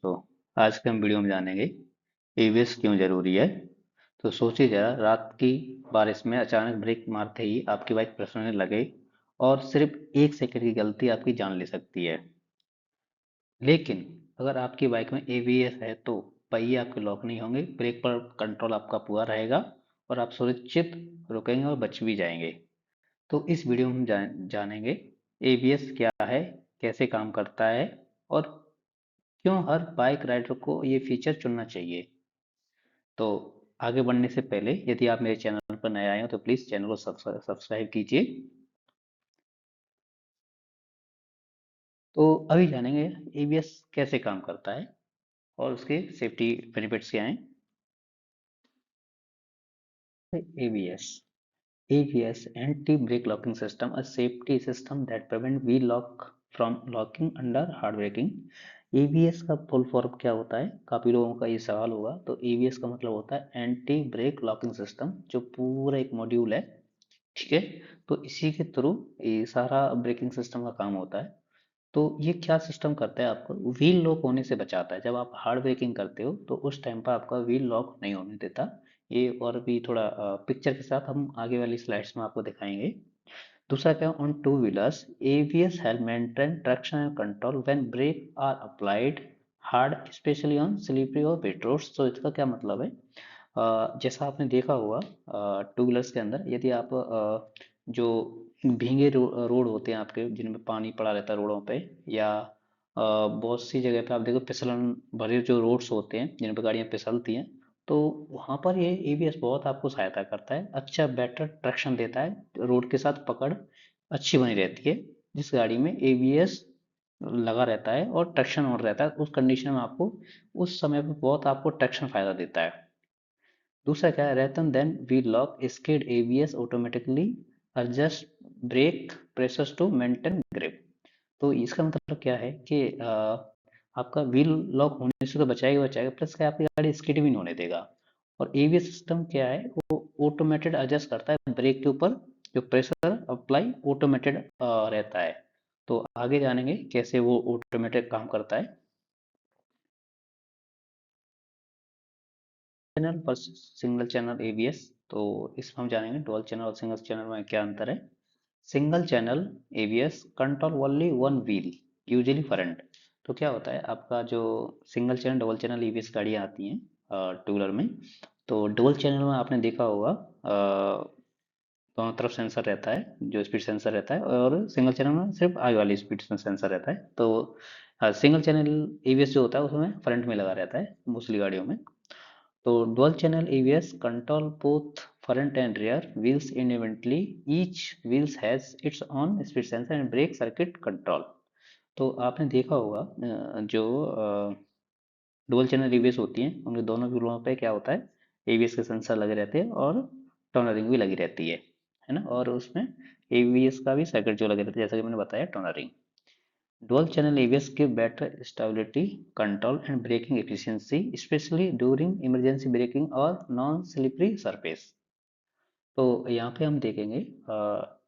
दोस्तों, आज के हम वीडियो में जानेंगे एबीएस क्यों जरूरी है। तो सोचिए जरा, रात की बारिश में अचानक ब्रेक मारते ही आपकी बाइक फिसलने लगे और सिर्फ 1 सेकंड की गलती आपकी जान ले सकती है। लेकिन अगर आपकी बाइक में एबीएस है तो पहिए आपके लॉक नहीं होंगे, ब्रेक पर कंट्रोल आपका पूरा रहेगा और आप सुरक्षित रुकेंगे और बच भी जाएंगे। तो इस वीडियो में हम जानेंगे एबीएस क्या है, कैसे काम करता है और क्यों हर बाइक राइडर को ये फीचर चुनना चाहिए। तो आगे बढ़ने से पहले यदि आप मेरे चैनल पर नए आए हो तो प्लीज़ चैनल को सब्सक्राइब कीजिए। तो अभी जानेंगे एबीएस कैसे काम करता है और उसके सेफ्टी बेनिफिट्स क्या हैं। ABS ABS anti-brake locking system, a safety system that prevent wheel lock from locking under hard braking। ABS का फुल फॉर्म क्या होता है, काफी लोगों का ये सवाल होगा। तो ABS का मतलब होता है एंटी ब्रेक लॉकिंग सिस्टम, जो पूरा एक मॉड्यूल है। ठीक है, तो इसी के थ्रू ये सारा ब्रेकिंग सिस्टम का काम होता है। तो ये क्या सिस्टम करता है, आपको व्हील लॉक होने से बचाता है। जब आप हार्ड ब्रेकिंग करते हो तो उस टाइम पर आपका व्हील लॉक नहीं होने देता। ये और भी थोड़ा पिक्चर के साथ हम आगे वाली स्लाइड्स में आपको दिखाएंगे। दूसरा क्या, on two wheelers ABS help maintain traction and control when brake are applied hard, specially on slippery और वेट रोड्स। तो इसका क्या मतलब है, जैसा आपने देखा होगा टू व्हीलर्स के अंदर, यदि आप जो भीगे रोड होते हैं आपके, जिनमें पानी पड़ा रहता है रोडों पे, या बहुत सी जगह पे आप देखो फिसलन भरे जो रोड्स होते हैं जिन पे गाड़ियां फिसलती हैं, तो वहां पर ये एबीएस बहुत आपको सहायता करता है। अच्छा बेटर ट्रैक्शन देता है, रोड के साथ पकड़ अच्छी बनी रहती है। जिस गाड़ी में एबीएस लगा रहता है और ट्रैक्शन ऑन रहता है, उस कंडीशन में आपको उस समय पे बहुत आपको ट्रैक्शन फायदा देता है। दूसरा क्या है, रेतन then we lock skid ABS automatically adjust brake pressures to maintain grip. तो इसका मतलब क्या है कि आपका व्हील लॉक होने से तो बचाएगा बचाएगा, प्लस क्या आपकी गाड़ी स्किड भी नहीं होने देगा। और एबीएस सिस्टम क्या है, वो ऑटोमेटेड एडजस्ट करता है ब्रेक के ऊपर, जो प्रेशर अप्लाई ऑटोमेटेड रहता है। तो आगे जानेंगे कैसे वो ऑटोमेटेड काम करता है। चैनल पर सिंगल चैनल एबीएस, तो इसमें हम जानेंगे डुअल चैनल और सिंगल चैनल में क्या अंतर है। Single channel ABS control only one wheel, usually front. तो क्या होता है, आपका जो single channel double channel ABS गाड़ियाँ आती हैं टू व्हीलर में, तो डुअल चैनल में आपने देखा होगा दोनों तरफ सेंसर रहता है, जो स्पीड सेंसर रहता है, और सिंगल चैनल में सिर्फ आगे वाली स्पीड में सेंसर रहता है। तो सिंगल चैनल एबीएस जो होता है उसमें फ्रंट में लगा रहता है मोस्टली गाड़ियों में। तो dual channel ABS control both front and rear wheels independently. Each wheels has its own speed sensor and brake circuit control। तो आपने देखा होगा जो डुअल चैनल एबीएस होती हैं उनके दोनों व्हीलों पे क्या होता है, एबीएस के सेंसर लगे रहते हैं और टर्नरिंग भी लगी रहती है ना। और उसमें एबीएस का भी सर्किट जो लगे रहते हैं, जैसा कि मैंने बताया टर्नरिंग। Dual channel ABS give better stability, control and braking efficiency, especially during emergency braking or non-slippery surface। तो यहाँ पे हम देखेंगे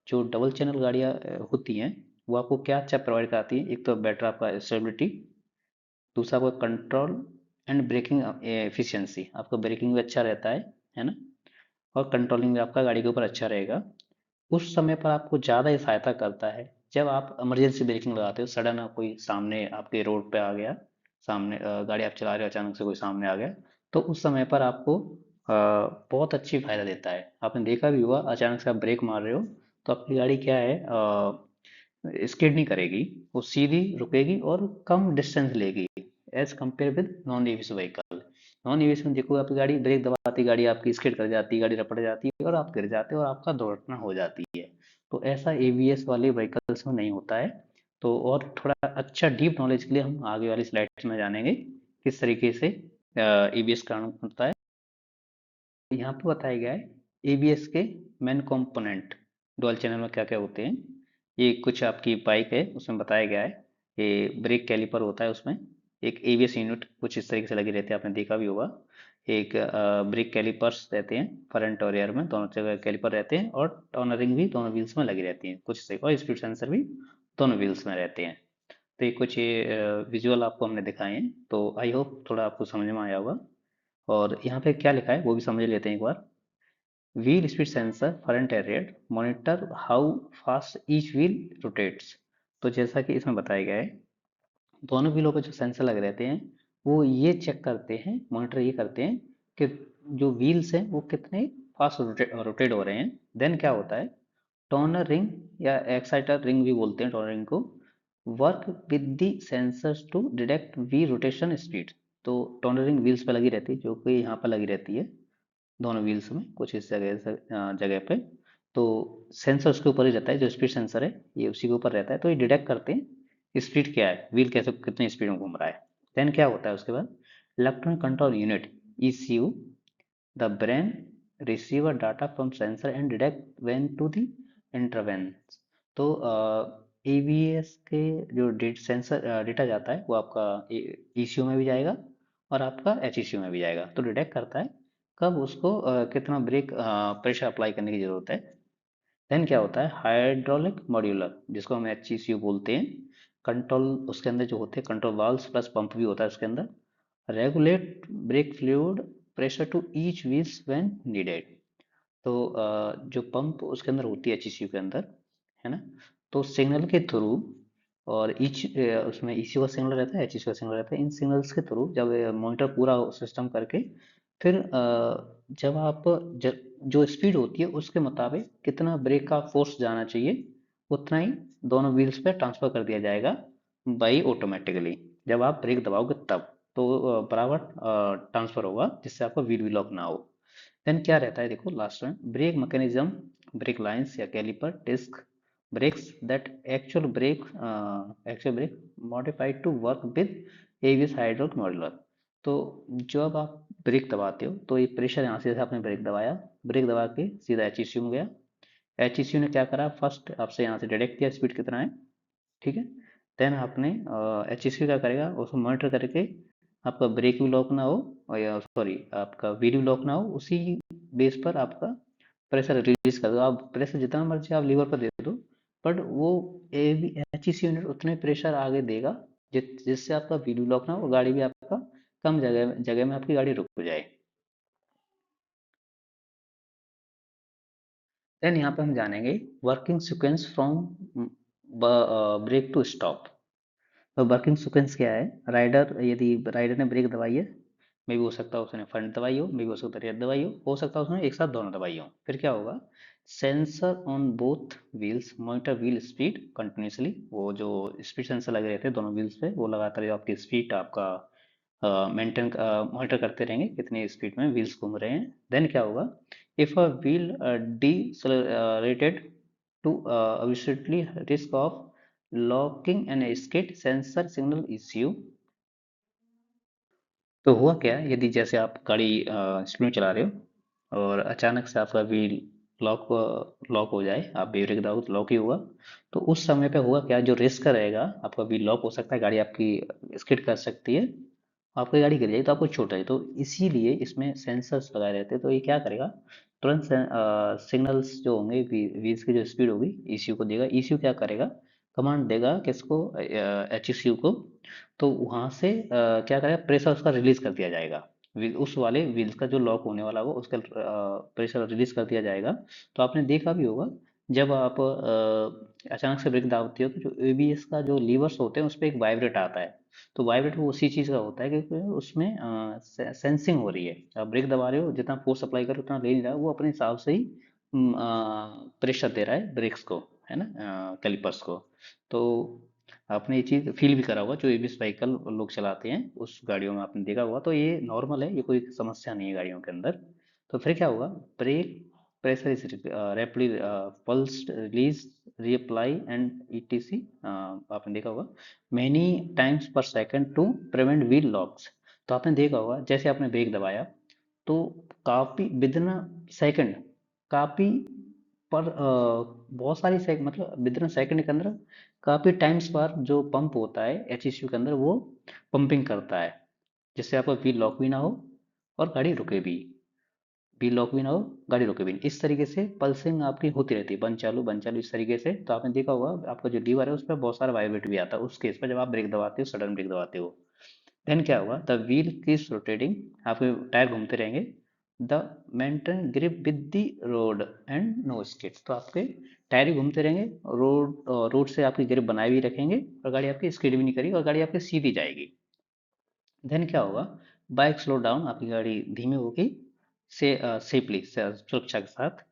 जो डबल चैनल गाड़ियाँ होती हैं वो आपको क्या अच्छा प्रोवाइड कराती है। एक तो बेटर आपका स्टेबिलिटी, दूसरा आपका कंट्रोल एंड ब्रेकिंग एफिशिएंसी, आपका ब्रेकिंग भी अच्छा रहता है ना, और कंट्रोलिंग भी आपका गाड़ी के ऊपर अच्छा रहेगा। उस समय पर आपको ज़्यादा ही सहायता करता है जब आप इमरजेंसी ब्रेकिंग लगाते हो। सडन कोई सामने आपके रोड पे आ गया, सामने गाड़ी आप चला रहे हो, अचानक से कोई सामने आ गया, तो उस समय पर आपको बहुत अच्छी फायदा देता है। आपने देखा भी हुआ, अचानक से आप ब्रेक मार रहे हो तो आपकी गाड़ी क्या है, स्किड नहीं करेगी, वो सीधी रुकेगी और कम डिस्टेंस लेगी as compared with non ABS vehicle. Non ABS में देखो, आपकी गाड़ी ब्रेक दबाती, गाड़ी आपकी स्किड कर जाती है, गाड़ी रपट जाती है और आप गिर जाते हो और आपका दुर्घटना हो जाती है। तो ऐसा एवीएस वाले व्हीकल्स में नहीं होता है। तो और थोड़ा अच्छा डीप नॉलेज के लिए हम आगे वाली स्लाइड्स में जानेंगे किस तरीके से एबीएस काम करता है। यहाँ पे बताया गया है एबीएस के मेन कंपोनेंट डुअल चैनल में क्या क्या होते हैं। ये कुछ आपकी बाइक है उसमें बताया गया है। ये ब्रेक कैलिपर होता है, उसमें एक एबीएस यूनिट कुछ इस तरीके से लगे रहते हैं, आपने देखा भी होगा। एक ब्रेक कैलिपर्स रहते हैं फ्रंट और रियर में, दोनों जगह कैलिपर रहते हैं, और टर्नरिंग भी दोनों व्हील्स में लगी रहती है कुछ से, और स्पीड सेंसर भी दोनों व्हील्स में रहते हैं। तो ये कुछ विजुअल आपको हमने दिखाए हैं, तो आई होप थोड़ा आपको समझ में आया होगा। और यहाँ पे क्या लिखा है वो भी समझ लेते हैं एक बार। Wheel speed sensor front rear monitor how fast each wheel rotates. तो जैसा कि इसमें बताया गया है, दोनों व्हीलों पे जो सेंसर लगे रहते हैं वो ये चेक करते हैं, मॉनिटर ये करते हैं कि जो व्हील्स हैं वो कितने फास्ट रोटेट हो रहे हैं। देन क्या होता है, टर्नर रिंग या एक्साइटर रिंग भी बोलते हैं टर्नर रिंग को, work with the sensors to detect wheel rotation speed. तो टर्नर रिंग व्हील्स पे लगी रहती है, जो कि यहाँ पर लगी रहती है दोनों व्हील्स में कुछ इस जगह पे। तो सेंसर उसके ऊपर ही रहता है, जो स्पीड सेंसर है ये उसी के ऊपर रहता है, तो ये डिटेक्ट करते हैं स्पीड क्या है, व्हील कैसे कितनी स्पीड में घूम रहा है। देन क्या होता है उसके बाद, electronic control unit ECU, the brain receive data from sensor and detect when to the intervenes. तो ABS के जो सेंसर डेटा जाता है वो आपका ECU में भी जाएगा और आपका HECU में भी जाएगा, तो डिटेक्ट करता है कब उसको कितना ब्रेक प्रेशर अप्लाई करने की जरूरत है। देन क्या होता है, हाइड्रोलिक मॉड्यूलर जिसको हम HECU बोलते हैं, कंट्रोल उसके अंदर जो होते हैं कंट्रोल वाल्व्स प्लस पंप भी होता है उसके अंदर, regulate brake fluid pressure to each wheels when needed. तो जो पंप उसके अंदर होती है HECU के अंदर, है ना, तो सिग्नल के थ्रू, और ईच उसमें ECU का सिग्नल रहता है HECU का सिग्नल रहता है, इन सिग्नल्स के थ्रू जब मॉनिटर पूरा सिस्टम करके फिर जब आप जो स्पीड होती है उसके मुताबिक कितना ब्रेक का फोर्स जाना चाहिए उतना ही दोनों व्हील्स पे ट्रांसफर कर दिया जाएगा बाई ऑटोमेटिकली। जब आप ब्रेक दबाओगे तब तो बराबर ट्रांसफर होगा जिससे आपका व्हील भी लॉक ना हो। देन क्या रहता है देखो लास्ट में, ब्रेक मैकेनिज्म, ब्रेक लाइंस या caliper disc brakes that actual brake modified to work with ABS hydraulic modular. तो जब आप ब्रेक दबाते हो तो ये प्रेशर यहाँ से, जैसे आपने ब्रेक दबाया, ब्रेक दबा के सीधा HECU में गया, HECU ने क्या करा, फर्स्ट आपसे यहाँ से डिटेक्ट किया स्पीड कितना है, ठीक है। देन आपने HECU क्या करेगा, उसको मॉनिटर करके आपका ब्रेक भी लॉक ना हो, और या सॉरी आपका व्हील भी लॉक ना हो, उसी बेस पर आपका प्रेशर रिलीज कर दो। आप प्रेशर जितना मर्जी आप लीवर पर दे दो, बट वो HECU यूनिट उतने प्रेशर आगे देगा जिससे आपका व्हील भी लॉक ना हो, गाड़ी भी आपका कम जगह जगह में आपकी गाड़ी रुक जाए। देन यहाँ पे हम जानेंगे working sequence from brake to stop. तो वर्किंग सीक्वेंस क्या है, राइडर यदि राइडर ने ब्रेक दबाई है, मे भी हो सकता है उसने फ्रंट दबाई हो, मे भी हो सकता है रेयर दबाई हो सकता है उसने एक साथ दोनों दबाई हो, फिर क्या होगा, sensor on both wheels monitor wheel speed continuously. वो जो स्पीड सेंसर लगे रहते हैं दोनों व्हील्स पे, वो लगातार आपकी स्पीड आपका मेंटेन मॉनिटर करते रहेंगे कितनी स्पीड में व्हील्स घूम रहे हैं। देन क्या होगा, if a wheel decelerated to obviously risk of locking and skid sensor signal issue। तो हुआ क्या, यदि जैसे आप गाड़ी स्पीड में चला रहे हो और अचानक से आपका व्हील लॉक लॉक हो जाए, आप ब्रेक दबाओ तो लॉक ही हुआ, तो उस समय पे हुआ क्या, जो रिस्क रहेगा आपका व्हील लॉक हो सकता है, गाड़ी आपकी स्किड कर सकती है, आपकी गाड़ी गिर जाएगी तो आपको चोट आई, तो इसीलिए इसमें सेंसर्स लगाए रहते हैं। तो ये क्या करेगा, तुरंत सिग्नल्स जो होंगे व्हील्स की जो स्पीड होगी ECU को देगा, ECU क्या करेगा, कमांड देगा किसको, HECU को, तो वहां से क्या करेगा, प्रेशर उसका रिलीज कर दिया जाएगा, उस वाले व्हील्स का जो लॉक होने वाला वो उसका प्रेशर रिलीज कर दिया जाएगा। तो आपने देखा भी होगा, जब आप अचानक से ब्रेक दाबते हो तो जो ABS का जो लीवर्स होते हैं उस पर एक वाइब्रेट आता है, तो वाइब्रेट वो उसी चीज़ का होता है क्योंकि उसमें सेंसिंग हो रही है, आप ब्रेक दबा रहे हो जितना फोर्स अप्लाई करो उतना ले नहीं रहा, वो अपने हिसाब से ही प्रेशर दे रहा है ब्रेक्स को, है ना, कैलिपर्स को। तो आपने ये चीज़ फील भी करा होगा, जो ABS व्हीकल लोग चलाते हैं उस गाड़ियों में आपने देखा होगा, तो ये नॉर्मल है, ये कोई समस्या नहीं है गाड़ियों के अंदर। तो फिर क्या होगा, brake pressure is rapidly pulse release reapply and etc, आपने देखा होगा many times per second to prevent wheel locks। तो आपने देखा होगा जैसे आपने ब्रेक दबाया तो काफी विदिन सेकंड, काफी पर बहुत सारी मतलब विदिन सेकंड के अंदर काफी टाइम्स पर जो पंप होता है HECU के अंदर वो पंपिंग करता है, जिससे आपका व्हील लॉक भी ना हो और गाड़ी रुके भी। व्हील लॉक भी ना हो, गाड़ी रुके भी नहीं, इस तरीके से पल्सिंग आपकी होती रहती है, बंद चालू इस तरीके से। तो आपने देखा होगा आपका जो लीवर है उस पर बहुत सारा वाइब्रेट भी आता है उस केस पर, जब आप ब्रेक दबाते हो, सडन ब्रेक दबाते हो। देन क्या होगा, द व्हील कीप्स रोटेटिंग, आपके टायर घूमते रहेंगे, the maintain grip with the road and no skid, तो आपके टायर भी घूमते रहेंगे, रोड से आपकी ग्रिप बनाए भी रखेंगे, और गाड़ी आपकी स्किड भी नहीं करेगी, और गाड़ी आपकी सीधी जाएगी। देन क्या होगा, बाइक स्लो डाउन, आपकी गाड़ी धीमी होगी, से सेफली, सुरक्षा के साथ।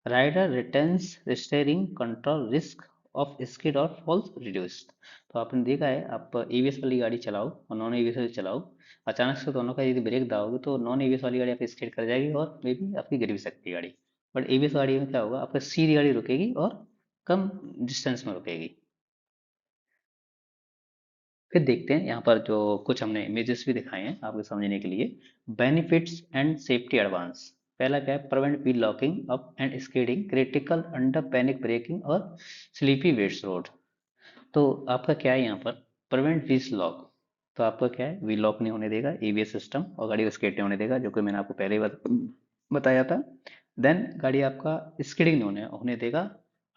Rider retains steering control, risk of skid और फॉल्स रिड्यूस्ड। तो आपने देखा है, आप एबीएस वाली गाड़ी चलाओ और नॉन एबीएस वाली चलाओ, अचानक से दोनों का यदि ब्रेक दबाओगे तो नॉन एबीएस वाली गाड़ी आपकी स्किड कर जाएगी और मे बी आपकी गिर भी सकती है गाड़ी। बट एबीएस गाड़ी में क्या होगा, आपका सीधी गाड़ी रुकेगी और कम डिस्टेंस में रुकेगी। फिर देखते हैं यहाँ पर जो कुछ हमने इमेजेस भी दिखाए हैं आपके समझने के लिए। बेनिफिट्स एंड सेफ्टी एडवांस, पहला क्या है, prevent wheel locking up and skidding, critical under panic braking और स्लीपी वेट्स रोड। तो आपका क्या है यहाँ पर, प्रिवेंट व्हील लॉक, तो आपका क्या है, व्हील लॉक नहीं होने देगा एबीएस सिस्टम, और गाड़ी को स्किड नहीं होने देगा, जो कि मैंने आपको पहले ही बताया था। देन गाड़ी आपका स्किडिंग नहीं होने देगा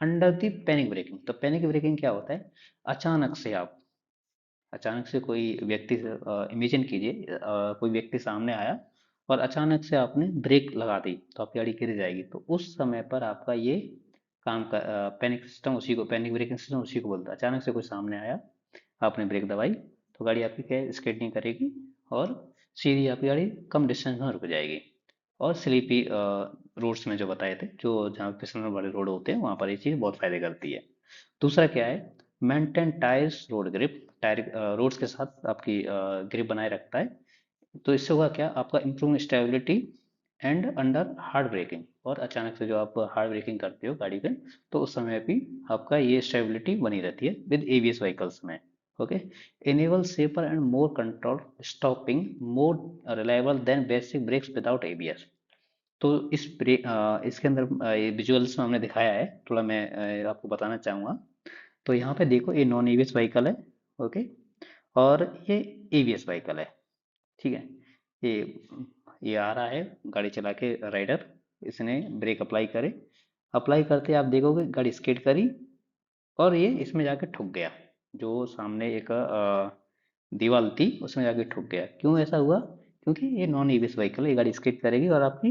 अंडर दी पैनिक ब्रेकिंग। तो पैनिक ब्रेकिंग क्या होता है, अचानक से आप, अचानक से कोई व्यक्ति, इमेजिन कीजिए कोई व्यक्ति सामने आया और अचानक से आपने ब्रेक लगा दी तो आपकी गाड़ी गिर जाएगी। तो उस समय पर आपका ये काम का पैनिक सिस्टम, उसी को पैनिक ब्रेकिंग सिस्टम उसी को बोलता है। अचानक से कोई सामने आया, आपने ब्रेक दबाई, तो गाड़ी आपकी क्या स्किड नहीं करेगी और सीधी आपकी गाड़ी कम डिस्टेंस में रुक जाएगी। और स्लीपी रोड्स में जो बताए थे, जो जहाँ फिसलन वाले रोड होते हैं वहाँ पर ये चीज़ बहुत फायदे करती है। दूसरा क्या है, maintain tyres road grip, tyre roads के साथ आपकी ग्रिप बनाए रखता है। तो इससे हुआ क्या, आपका improve stability and under hard braking, और अचानक से जो आप हार्ड ब्रेकिंग करते हो गाड़ी पे, तो उस समय भी आपका ये स्टेबिलिटी बनी रहती है विद एबीएस व्हीकल्स में। Okay, enable safer and more control stopping, more reliable than basic brakes without ABS. तो इसके अंदर ये विजुअल्स में हमने दिखाया है, थोड़ा मैं आपको बताना चाहूँगा। तो यहाँ पे देखो, ये नॉन एबीएस व्हीकल है, ओके, और ये एबीएस व्हीकल है, ठीक है। ये ये आ रहा है गाड़ी चला के राइडर, इसने ब्रेक अप्लाई करे, अप्लाई करते आप देखोगे गाड़ी स्किड करी और ये इसमें जाके ठुक गया, जो सामने एक दीवार थी उसमें जाके ठुक गया। क्यों ऐसा हुआ, क्योंकि ये नॉन ईवीएस व्हीकल है, ये गाड़ी स्किड करेगी और आपकी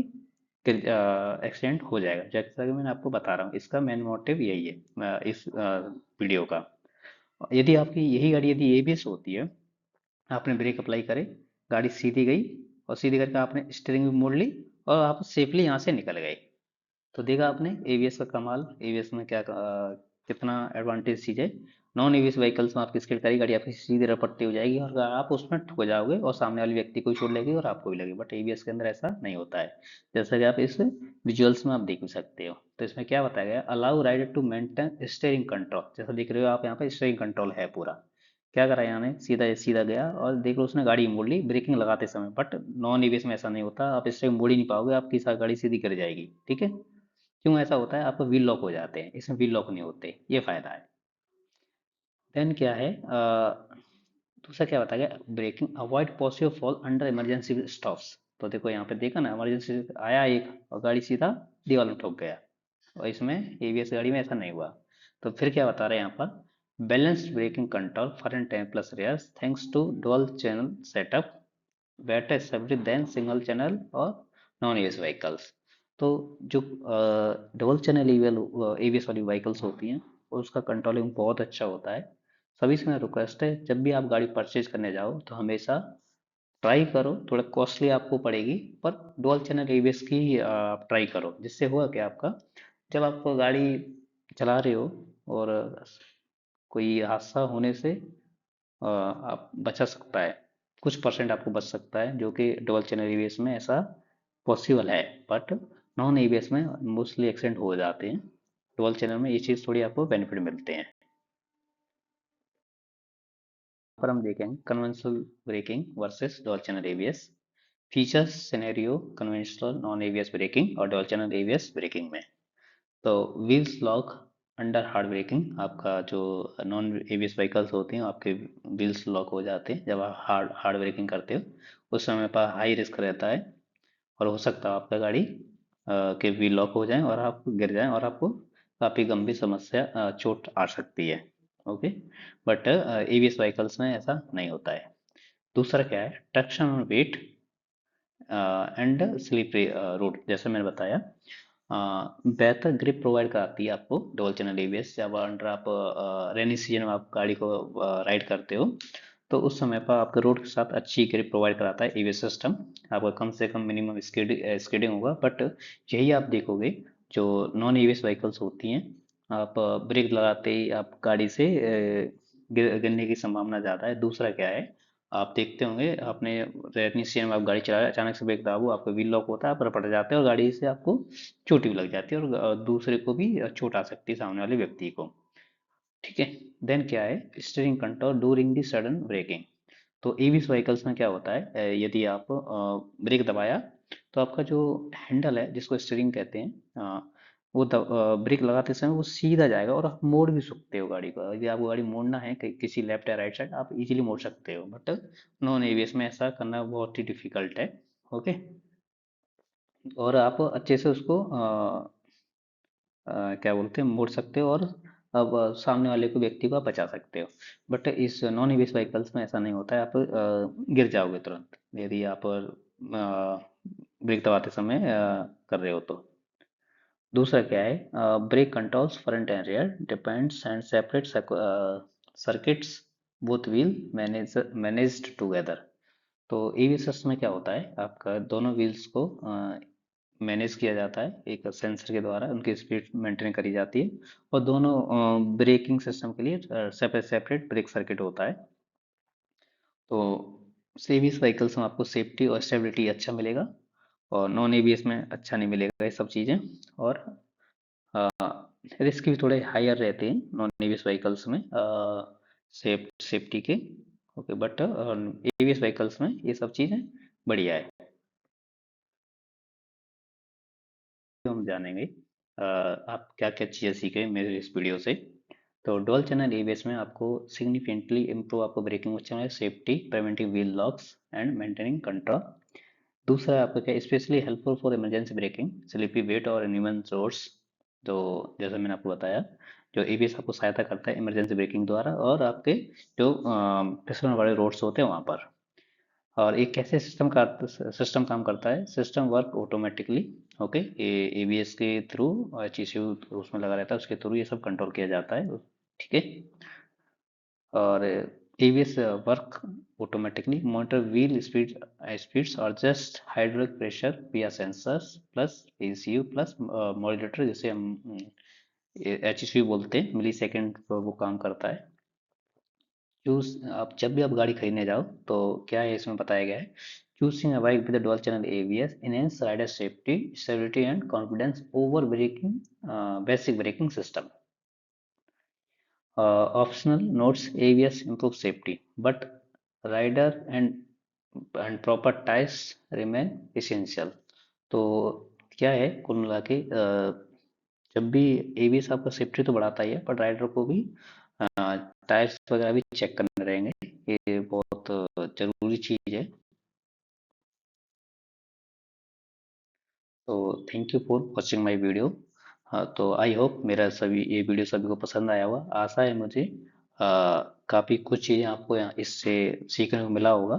एक्सीडेंट हो जाएगा, जैसा कि मैंने आपको बता रहा हूँ। इसका मेन मोटिव यही है इस वीडियो का। यदि आपकी यही गाड़ी यदि एबीएस होती है, आपने ब्रेक अप्लाई करे, गाड़ी सीधी गई, और सीधी करके आपने स्टीयरिंग भी मोड़ ली और आप सेफली यहाँ से निकल गए। तो देखा आपने एबीएस का कमाल, एबीएस में क्या कितना एडवांटेज चीज है। नॉन एबीएस व्हीकल्स में आपकी स्किड करी, गाड़ी आपकी सीधी रपट्टी हो जाएगी और आप उसमें ठुक जाओगे और सामने वाले व्यक्ति को चोट लगेगी और आपको भी लगेगी। बट एबीएस के अंदर ऐसा नहीं होता है, जैसा कि आप इस विजुअल्स में आप देख भी सकते हो। तो इसमें क्या बताया गया, allow rider to maintain steering control, जैसा देख रहे हो आप यहाँ पे स्टीयरिंग कंट्रोल है पूरा। क्या करा यहाँ ने, सीधा सीधा गया और देख लो उसने गाड़ी मोड़ ली ब्रेकिंग लगाते समय। बट नॉन एबीएस में ऐसा नहीं होता, आप स्टीयरिंग मोड़ ही नहीं पाओगे, आपकी गाड़ी सीधी गिर जाएगी, ठीक है। क्यों ऐसा होता है, आपका व्हील लॉक हो जाते हैं, इसमें व्हील लॉक नहीं होते, ये फायदा है। देन क्या है, दूसरा क्या बताया गया, braking avoid possible fall under emergency stops. तो देखो यहाँ पे देखा ना, इमरजेंसी आया एक और गाड़ी सीधा दीवार में ठोक गया, और इसमें एबीएस गाड़ी में ऐसा नहीं हुआ। तो फिर क्या बता रहे हैं यहाँ पर, balanced braking control front and plus rear thanks to dual channel setup, better stability than single channel और नॉन एबीएस व्हीकल्स। तो जो डबल चैनल एबीएस वाली व्हीकल्स होती हैं, उसका कंट्रोलिंग बहुत अच्छा होता है। सभी से मेरा रिक्वेस्ट है, जब भी आप गाड़ी परचेज करने जाओ तो हमेशा ट्राई करो, थोड़ा कॉस्टली आपको पड़ेगी पर डुअल चैनल एबीएस की ही आप ट्राई करो। जिससे होगा कि आपका, जब आप गाड़ी चला रहे हो और कोई हादसा होने से आप बचा सकता है, कुछ परसेंट आपको बच सकता है, जो कि डुअल चैनल एबीएस में ऐसा पॉसिबल है। बट नॉन एबीएस में मोस्टली एक्सीडेंट हो जाते हैं, डुअल चैनल में ये चीज़ थोड़ी आपको बेनिफिट मिलते हैं। पर हम देखेंगे conventional braking versus dual channel ABS features scenario, conventional non ABS braking और डुअल चैनल एबीएस ब्रेकिंग में। तो wheels lock under hard braking, आपका जो नॉन एबीएस व्हीकल्स होते हैं आपके व्हील्स लॉक हो जाते हैं जब आप हार्ड हार्ड ब्रेकिंग करते हो, उस समय पर हाई रिस्क रहता है। और हो सकता है आपका गाड़ी के व्हील लॉक हो जाए और आप गिर जाएं और आपको काफ़ी गंभीर समस्या चोट आ सकती है। ओके, बट एबीएस व्हीकल्स में ऐसा नहीं होता है। दूसरा क्या है, traction on wet and slippery road, जैसे मैंने बताया बेहतर ग्रिप प्रोवाइड कराती है आपको डुअल चैनल एबीएस। जब अंडर आप रेनी सीजन में आप गाड़ी को राइड करते हो तो उस समय पर आपके रोड के साथ अच्छी ग्रिप प्रोवाइड कराता है एबीएस सिस्टम। आपका कम से कम मिनिमम स्कीडिंग होगा, बट यही आप देखोगे जो नॉन एबीएस व्हीकल्स होती हैं, आप ब्रेक लगाते ही आप गाड़ी से गिरने की संभावना ज़्यादा है। दूसरा क्या है, आप देखते होंगे आपने रेनी सीजन में आप गाड़ी चला रहे अचानक से ब्रेक दाबो, आपका व्हील लॉक होता है, आप रपट जाते हैं और गाड़ी से आपको चोट भी लग जाती है और दूसरे को भी चोट आ सकती है, सामने वाले व्यक्ति को। ठीक है, देन क्या है, steering control during the sudden braking. तो ईवीएस व्हीकल्स में क्या होता है, यदि आप ब्रेक दबाया तो आपका जो हैंडल है जिसको स्टीयरिंग कहते हैं, वो ब्रेक लगाते समय वो सीधा जाएगा और आप मोड़ भी सकते हो गाड़ी को। यदि आपको गाड़ी मोड़ना है किसी लेफ्ट या राइट साइड, आप इजीली मोड़ सकते हो, बट नॉन एबीएस में ऐसा करना बहुत ही डिफिकल्ट है। ओके, और आप अच्छे से उसको क्या बोलते हैं, मोड़ सकते हो और अब सामने वाले को व्यक्ति को आप बचा सकते हो। बट इस नॉन ईवीएस व्हीकल्स में ऐसा नहीं होता है, आप गिर जाओगे तुरंत यदि आप ब्रेक दबाते समय कर रहे हो तो। दूसरा क्या है, brake controls front and rear depends and separate circuits both wheel managed together. तो ईवीएस सिस्टम में क्या होता है, आपका दोनों व्हील्स को मैनेज किया जाता है एक सेंसर के द्वारा, उनकी स्पीड मेंटेन करी जाती है और दोनों ब्रेकिंग सिस्टम के लिए सेपरेट सेपरेट ब्रेक सर्किट होता है। तो एबीएस व्हीकल्स में आपको सेफ्टी और स्टेबिलिटी अच्छा मिलेगा और नॉन एबीएस में अच्छा नहीं मिलेगा ये सब चीज़ें। और रिस्क भी थोड़े हायर रहते हैं नॉन एबीएस व्हीकल्स में सेफ्टी के। ओके, बट एबीएस व्हीकल्स में ये सब चीज़ें बढ़िया है। तो हम जानेंगे आप क्या क्या चीज़ें सीखे मेरे इस वीडियो से। तो डुअल चैनल एबीएस में आपको सिग्निफिकेंटली इम्प्रूव आपको ब्रेकिंग अच्छा है, safety, preventive wheel locks and maintaining control. दूसरा है आपका क्या, specially helpful for emergency braking, slippy wet और अनइवन रोड्स। तो जैसा मैंने आपको बताया, जो एबीएस आपको सहायता करता है इमरजेंसी ब्रेकिंग द्वारा और आपके जो फिसलन वाले रोड्स होते हैं वहाँ पर। और एक कैसे सिस्टम काम करता है, सिस्टम वर्क ऑटोमेटिकली। ओके, ये एबीएस के थ्रू एचईसीयू उसमें लगा रहता है, उसके थ्रू ये सब कंट्रोल किया जाता है। ठीक है, और ABS work automatically monitor wheel speeds और just hydraulic pressure via sensors plus ACU plus modulator, जिसे हम एचईसीयू बोलते हैं, मिली सेकेंड पर वो काम करता है। चूज, आप जब भी आप गाड़ी खरीदने जाओ तो क्या है इसमें बताया गया है, choosing a bike with dual channel ABS enhance rider safety, stability and confidence over braking basic braking system. Optional notes: ABS improves safety, but rider and proper tires remain essential। तो क्या है कुल मिला के, जब भी एबीएस आपका safety तो बढ़ाता ही है, पर राइडर को भी टायर्स वगैरह भी चेक करने रहेंगे, ये बहुत जरूरी चीज़ है। तो thank you for watching my video. हाँ, तो आई होप मेरा सभी ये वीडियो सभी को पसंद आया होगा, आशा है मुझे काफ़ी कुछ चीज़ें आपको यहाँ इससे सीखने को मिला होगा।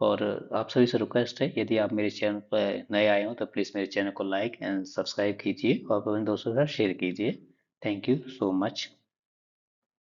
और आप सभी से रिक्वेस्ट है, यदि आप मेरे चैनल पर नए आए हो तो प्लीज़ मेरे चैनल को लाइक एंड सब्सक्राइब कीजिए और अपने दोस्तों के साथ शेयर कीजिए। Thank you so much.